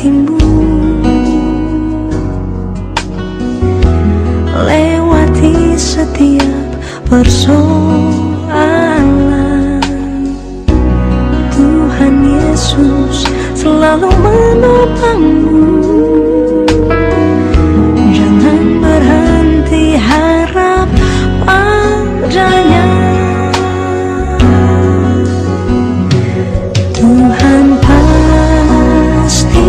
hatimu, lewati setiap persoalan. Tuhan Yesus selalu menopangmu. Jangan berhenti harap padanya. Tuhan pasti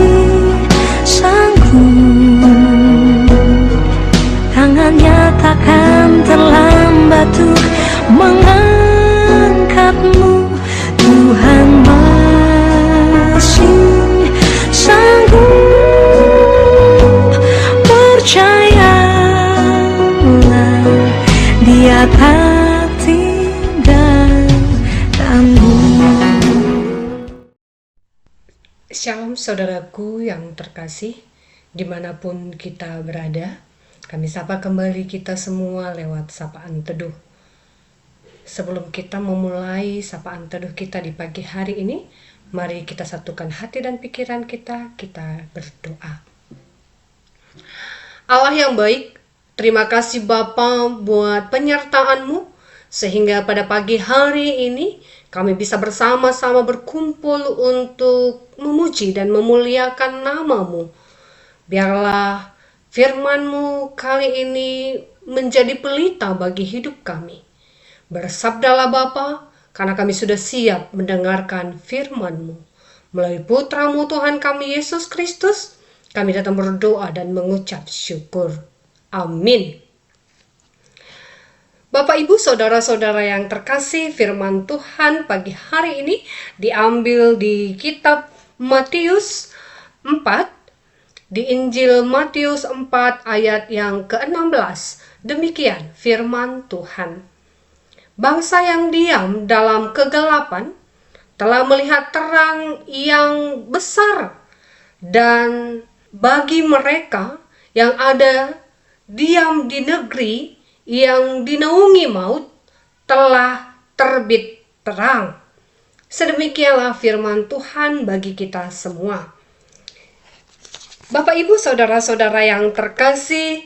sanggup, tangannya takkan terlambat untuk mengangkatmu. Tuhan masih sanggup, percayalah, Dia tak tinggalkanmu. Shalom saudaraku yang terkasih, dimanapun kita berada, kami sapa kembali kita semua lewat sapaan teduh. Sebelum kita memulai sapaan teduh kita di pagi hari ini, mari kita satukan hati dan pikiran kita berdoa. Allah yang baik, terima kasih Bapa buat penyertaan-Mu, sehingga pada pagi hari ini kami bisa bersama-sama berkumpul untuk memuji dan memuliakan nama-Mu. Biarlah firman-Mu kali ini menjadi pelita bagi hidup kami. Bersabdalah Bapa, karena kami sudah siap mendengarkan firman-Mu. Melalui Putra-Mu Tuhan kami Yesus Kristus, kami datang berdoa dan mengucap syukur. Amin. Bapak, Ibu, Saudara-saudara yang terkasih, firman Tuhan pagi hari ini diambil di kitab Matius 4, di Injil Matius 4 ayat yang ke-16. Demikian firman Tuhan. Bangsa yang diam dalam kegelapan telah melihat terang yang besar, dan bagi mereka yang ada diam di negeri yang dinaungi maut telah terbit terang. Sedemikianlah firman Tuhan bagi kita semua. Bapak, Ibu, Saudara-saudara yang terkasih,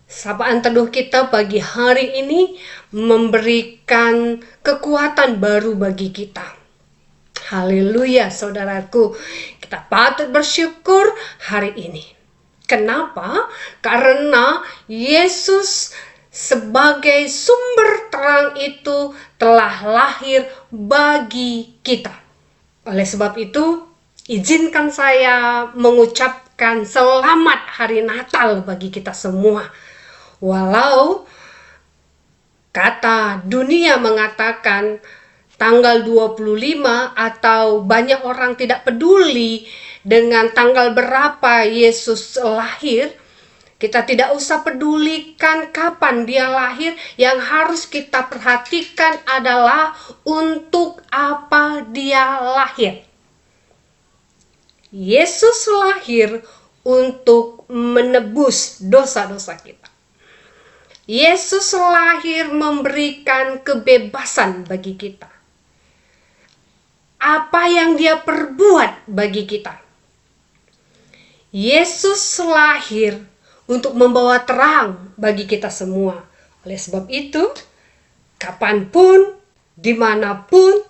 sapaan teduh kita pagi hari ini memberikan kekuatan baru bagi kita. Haleluya, saudaraku. Kita patut bersyukur hari ini. Kenapa? Karena Yesus sebagai sumber terang itu telah lahir bagi kita. Oleh sebab itu, izinkan saya mengucapkan selamat hari Natal bagi kita semua. Walau kata dunia mengatakan tanggal 25 atau banyak orang tidak peduli dengan tanggal berapa Yesus lahir, kita tidak usah pedulikan kapan dia lahir. Yang harus kita perhatikan adalah untuk apa dia lahir. Yesus lahir untuk menebus dosa-dosa kita. Yesus lahir memberikan kebebasan bagi kita. Apa yang dia perbuat bagi kita? Yesus lahir untuk membawa terang bagi kita semua. Oleh sebab itu, kapanpun, dimanapun,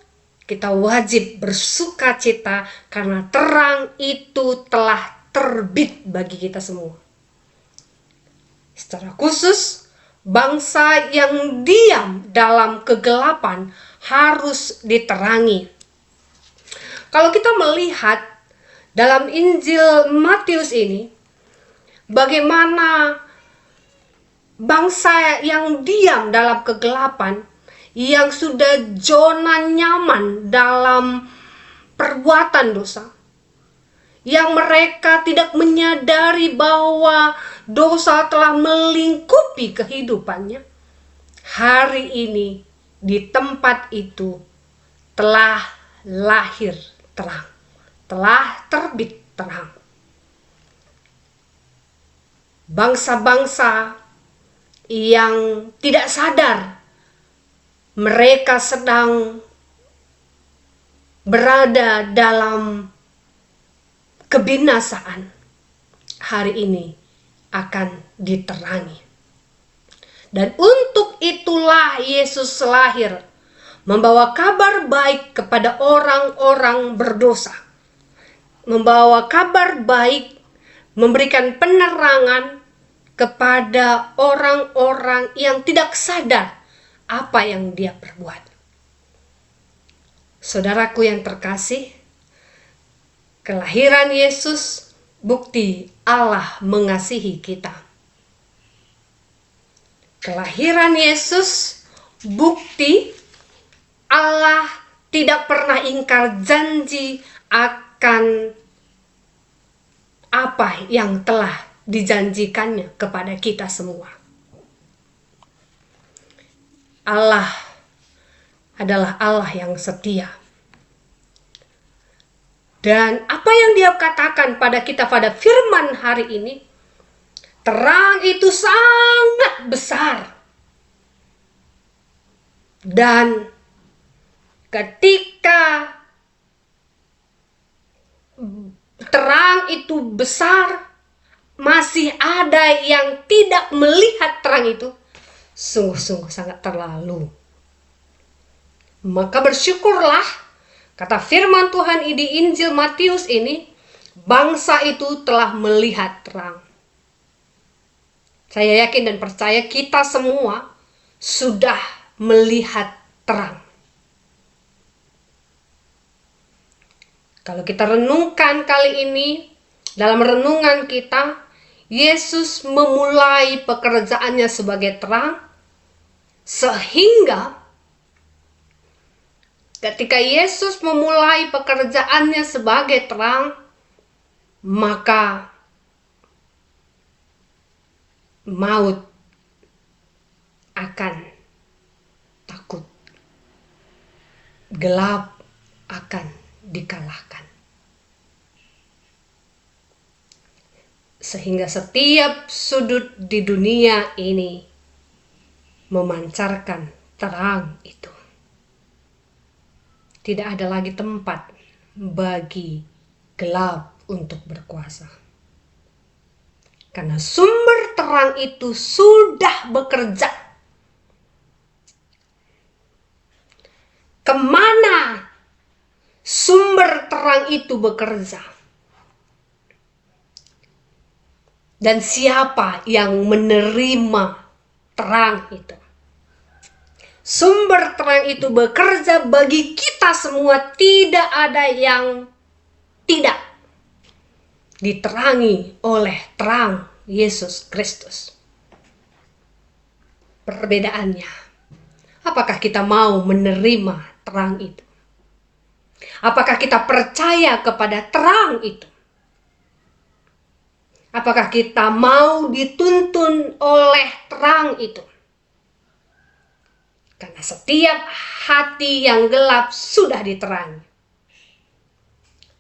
kita wajib bersuka cita karena terang itu telah terbit bagi kita semua. Secara khusus, bangsa yang diam dalam kegelapan harus diterangi. Kalau kita melihat dalam Injil Matius ini, bagaimana bangsa yang diam dalam kegelapan, yang sudah zona nyaman dalam perbuatan dosa, yang mereka tidak menyadari bahwa dosa telah melingkupi kehidupannya, hari ini di tempat itu telah lahir terang, telah terbit terang. Bangsa-bangsa yang tidak sadar mereka sedang berada dalam kebinasaan hari ini akan diterangi. Dan untuk itulah Yesus lahir, membawa kabar baik kepada orang-orang berdosa. Membawa kabar baik, memberikan penerangan kepada orang-orang yang tidak sadar apa yang dia perbuat. Saudaraku yang terkasih, kelahiran Yesus bukti Allah mengasihi kita. Kelahiran Yesus bukti Allah tidak pernah ingkar janji akan apa yang telah dijanjikannya kepada kita semua. Allah adalah Allah yang setia. Dan apa yang dia katakan pada kita pada firman hari ini, terang itu sangat besar. Dan ketika terang itu besar, masih ada yang tidak melihat terang itu, sungguh-sungguh sangat terlalu. Maka bersyukurlah, kata firman Tuhan di Injil Matius ini, bangsa itu telah melihat terang. Saya yakin dan percaya kita semua sudah melihat terang. Kalau kita renungkan kali ini, dalam renungan kita, Yesus memulai pekerjaannya sebagai terang, sehingga ketika Yesus memulai pekerjaannya sebagai terang, maka maut akan takut, gelap akan dikalahkan. Sehingga setiap sudut di dunia ini memancarkan terang itu. Tidak ada lagi tempat bagi gelap untuk berkuasa. Karena sumber terang itu sudah bekerja. Kemana sumber terang itu bekerja? Dan siapa yang menerima terang itu? Sumber terang itu bekerja bagi kita semua, tidak ada yang tidak diterangi oleh terang Yesus Kristus. Perbedaannya, apakah kita mau menerima terang itu? Apakah kita percaya kepada terang itu? Apakah kita mau dituntun oleh terang itu? Karena setiap hati yang gelap sudah diterangi.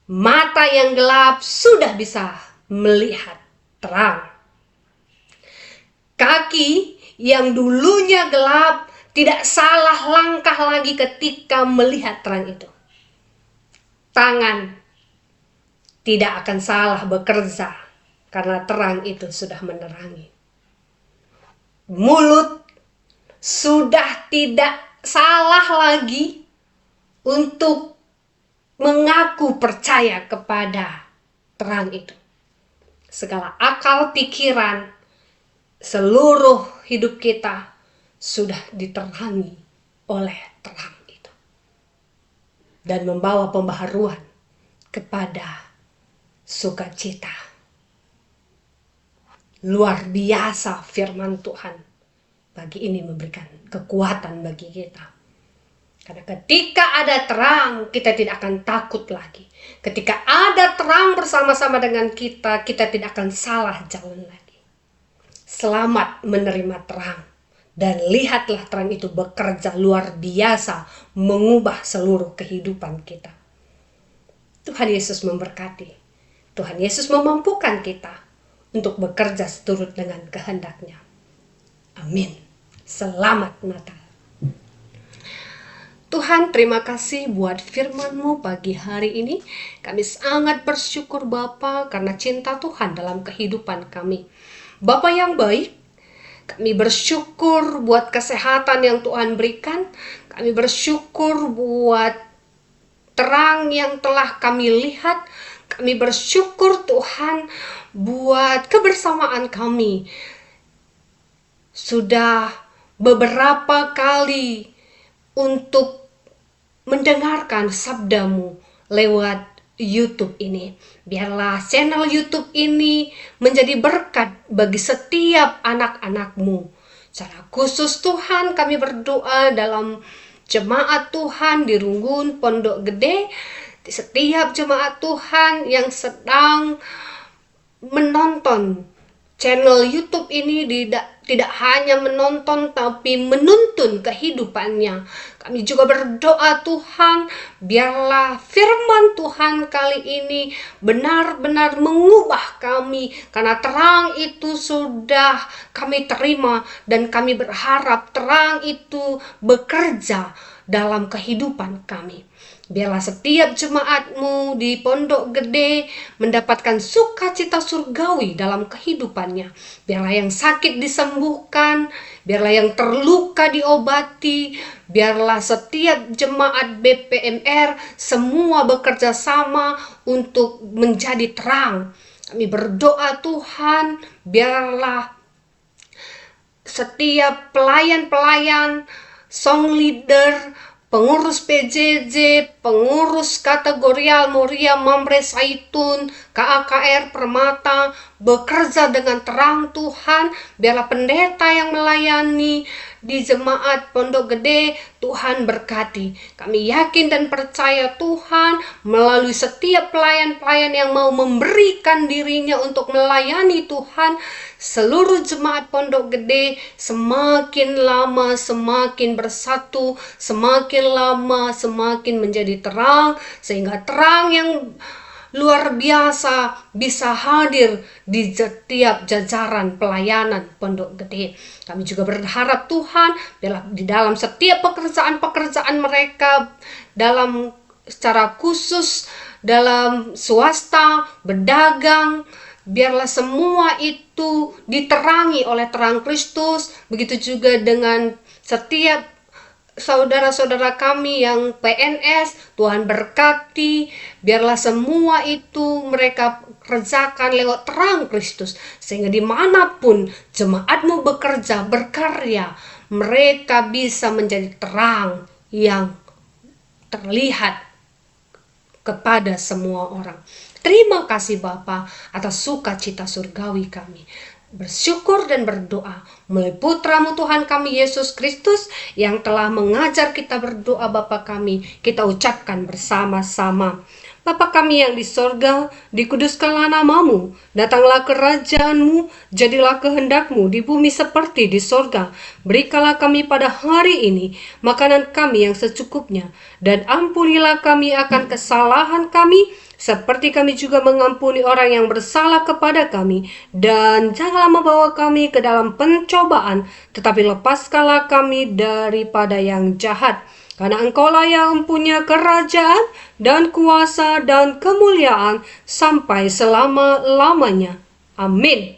Mata yang gelap sudah bisa melihat terang. Kaki yang dulunya gelap tidak salah langkah lagi ketika melihat terang itu. Tangan tidak akan salah bekerja karena terang itu sudah menerangi. Mulut sudah tidak salah lagi untuk mengaku percaya kepada terang itu. Segala akal pikiran, seluruh hidup kita sudah diterangi oleh terang itu. Dan membawa pembaharuan kepada sukacita. Luar biasa firman Tuhan. Pagi ini memberikan kekuatan bagi kita. Karena ketika ada terang, kita tidak akan takut lagi. Ketika ada terang bersama-sama dengan kita, kita tidak akan salah jalan lagi. Selamat menerima terang. Dan lihatlah terang itu bekerja luar biasa, mengubah seluruh kehidupan kita. Tuhan Yesus memberkati. Tuhan Yesus memampukan kita untuk bekerja seturut dengan kehendak-Nya. Amin. Selamat Natal. Tuhan, terima kasih buat firman-Mu pagi hari ini. Kami sangat bersyukur Bapa karena cinta Tuhan dalam kehidupan kami. Bapa yang baik, kami bersyukur buat kesehatan yang Tuhan berikan. Kami bersyukur buat terang yang telah kami lihat. Kami bersyukur Tuhan buat kebersamaan kami. Sudah beberapa kali untuk mendengarkan sabda-Mu lewat YouTube ini. Biarlah channel YouTube ini menjadi berkat bagi setiap anak-anak-Mu. Secara khusus Tuhan, kami berdoa dalam jemaat Tuhan di Runggun Pondok Gede, di setiap jemaat Tuhan yang sedang menonton channel YouTube ini, tidak hanya menonton tapi menuntun kehidupannya. Kami juga berdoa Tuhan, biarlah firman Tuhan kali ini benar-benar mengubah kami, karena terang itu sudah kami terima dan kami berharap terang itu bekerja dalam kehidupan kami. Biarlah setiap jemaat-Mu di Pondok Gede mendapatkan sukacita surgawi dalam kehidupannya. Biarlah yang sakit disembuhkan, biarlah yang terluka diobati, biarlah setiap jemaat BPMR semua bekerja sama untuk menjadi terang. Kami berdoa Tuhan, biarlah setiap pelayan-pelayan, song leader, pengurus PJJ, pengurus kategorial Moria Mamre Saitun, KAKR Permata bekerja dengan terang Tuhan. Biarlah pendeta yang melayani di jemaat Pondok Gede, Tuhan berkati. Kami yakin dan percaya Tuhan, melalui setiap pelayan-pelayan yang mau memberikan dirinya untuk melayani Tuhan, seluruh jemaat Pondok Gede semakin lama semakin bersatu, semakin lama semakin menjadi terang, sehingga terang yang luar biasa bisa hadir di setiap jajaran pelayanan Pondok Gede. Kami juga berharap Tuhan, biarlah di dalam setiap pekerjaan-pekerjaan mereka, dalam secara khusus dalam swasta, berdagang, biarlah semua itu diterangi oleh terang Kristus. Begitu juga dengan setiap saudara-saudara kami yang PNS, Tuhan berkati. Biarlah semua itu mereka kerjakan lewat terang Kristus, sehingga dimanapun jemaat-Mu bekerja, berkarya, mereka bisa menjadi terang yang terlihat kepada semua orang. Terima kasih Bapa atas sukacita surgawi kami. Bersyukur dan berdoa melalui Putra-Mu Tuhan kami Yesus Kristus yang telah mengajar kita berdoa. Bapa kami, kita ucapkan bersama-sama. Bapa kami yang di sorga, dikuduskanlah nama-Mu, datanglah kerajaan-Mu, jadilah kehendak-Mu di bumi seperti di sorga. Berikanlah kami pada hari ini makanan kami yang secukupnya, dan ampunilah kami akan kesalahan kami, seperti kami juga mengampuni orang yang bersalah kepada kami. Dan janganlah membawa kami ke dalam pencobaan, tetapi lepaskanlah kami daripada yang jahat. Karena Engkaulah yang punya kerajaan dan kuasa dan kemuliaan sampai selama-lamanya. Amin.